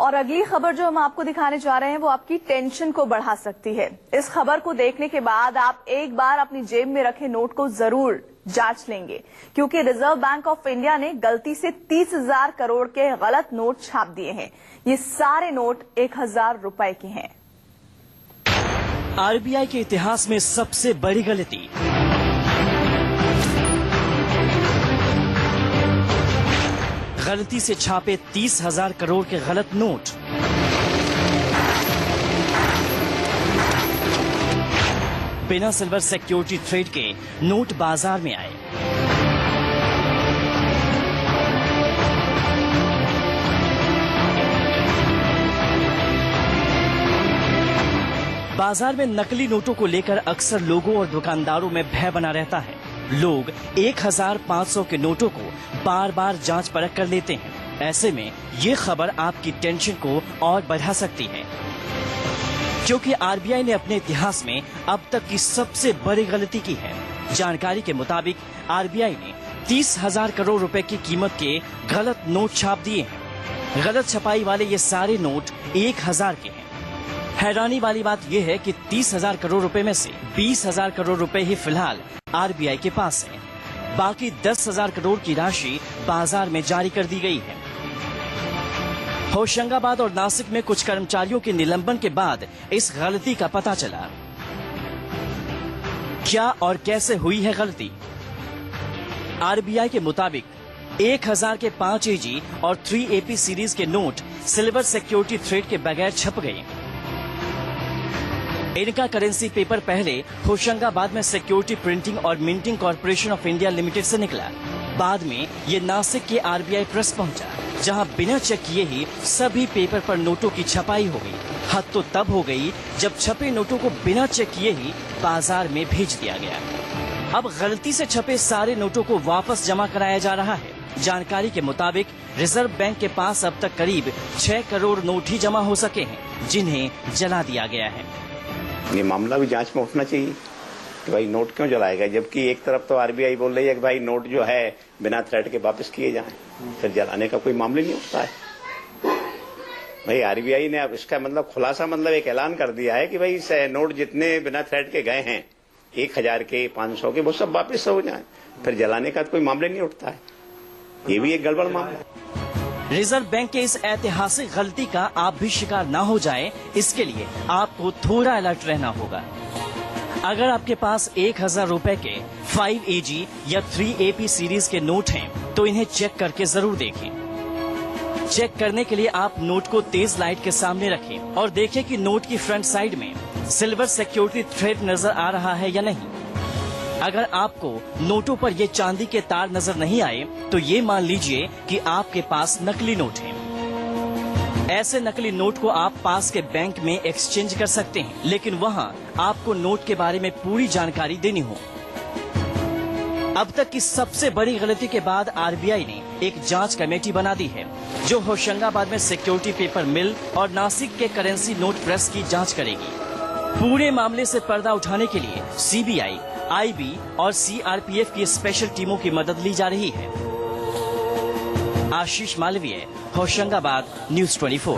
और अगली खबर जो हम आपको दिखाने जा रहे हैं वो आपकी टेंशन को बढ़ा सकती है। इस खबर को देखने के बाद आप एक बार अपनी जेब में रखे नोट को जरूर जांच लेंगे, क्योंकि रिजर्व बैंक ऑफ इंडिया ने गलती से 30,000 करोड़ के गलत नोट छाप दिए हैं। ये सारे नोट 1,000 रुपए के हैं। आरबीआई के इतिहास में सबसे बड़ी गलती। गलती से छापे 30,000 करोड़ के गलत नोट। बिना सिल्वर सिक्योरिटी ट्रेड के नोट बाजार में आए। बाजार में नकली नोटों को लेकर अक्सर लोगों और दुकानदारों में भय बना रहता है। लोग 1,500 के नोटों को बार बार जांच परख कर लेते हैं। ऐसे में ये खबर आपकी टेंशन को और बढ़ा सकती है, क्योंकि आरबीआई ने अपने इतिहास में अब तक की सबसे बड़ी गलती की है। जानकारी के मुताबिक आरबीआई ने 30,000 करोड़ रुपए की कीमत के गलत नोट छाप दिए हैं। गलत छपाई वाले ये सारे नोट 1,000 के हैं। हैरानी वाली बात यह है कि 30,000 करोड़ रुपए में से 20,000 करोड़ रुपए ही फिलहाल आरबीआई के पास है। बाकी 10,000 करोड़ की राशि बाजार में जारी कर दी गई है। होशंगाबाद और नासिक में कुछ कर्मचारियों के निलंबन के बाद इस गलती का पता चला। क्या और कैसे हुई है गलती? आरबीआई के मुताबिक 1,000 के 5 AG और 3 AP सीरीज के नोट सिल्वर सिक्योरिटी थ्रेड के बगैर छप गए। इनका करेंसी पेपर पहले होशंगाबाद में सिक्योरिटी प्रिंटिंग और minting corporation of India limited से निकला। बाद में ये नासिक के आरबीआई प्रेस पहुंचा, जहां बिना चेक किए ही सभी पेपर पर नोटों की छपाई हो गई। हद तो तब हो गई जब छपे नोटों को बिना चेक किए ही बाजार में भेज दिया गया। अब गलती से छपे सारे नोटों को वापस जमा कराया जा रहा है। जानकारी के मुताबिक रिजर्व बैंक के पास अब तक करीब 6 करोड़ नोट ही जमा हो सके हैं, जिन्हें जला दिया गया है। ये मामला भी जांच में उठना चाहिए कि भाई नोट क्यों जलाएगा, जबकि एक तरफ तो आरबीआई बोल रही है कि भाई नोट जो है बिना थ्रेड के वापस किए जाएं, फिर जलाने का कोई मामला नहीं उठता है। भाई आरबीआई ने अब इसका मतलब खुलासा एक ऐलान कर दिया है कि भाई नोट जितने बिना थ्रेड के गए हैं 1,000 के 500 के वो सब वापस हो जाए, फिर जलाने का कोई मामला नहीं उठता है। ये भी एक गड़बड़ मामला है। रिजर्व बैंक के इस ऐतिहासिक गलती का आप भी शिकार न हो जाए, इसके लिए आपको थोड़ा अलर्ट रहना होगा। अगर आपके पास 1,000 रुपए के 5 AG या 3 AP सीरीज के नोट हैं, तो इन्हें चेक करके जरूर देखें। चेक करने के लिए आप नोट को तेज लाइट के सामने रखें और देखें कि नोट की फ्रंट साइड में सिल्वर सिक्योरिटी थ्रेड नजर आ रहा है या नहीं। अगर आपको नोटों पर ये चांदी के तार नजर नहीं आए, तो ये मान लीजिए कि आपके पास नकली नोट हैं। ऐसे नकली नोट को आप पास के बैंक में एक्सचेंज कर सकते हैं, लेकिन वहां आपको नोट के बारे में पूरी जानकारी देनी हो। अब तक की सबसे बड़ी गलती के बाद आरबीआई ने एक जांच कमेटी बना दी है, जो होशंगाबाद में सिक्योरिटी पेपर मिल और नासिक के करेंसी नोट प्रेस की जांच करेगी। पूरे मामले से पर्दा उठाने के लिए सीबीआई, IB और CRPF की स्पेशल टीमों की मदद ली जा रही है। आशीष मालवीय, होशंगाबाद, न्यूज़ 24।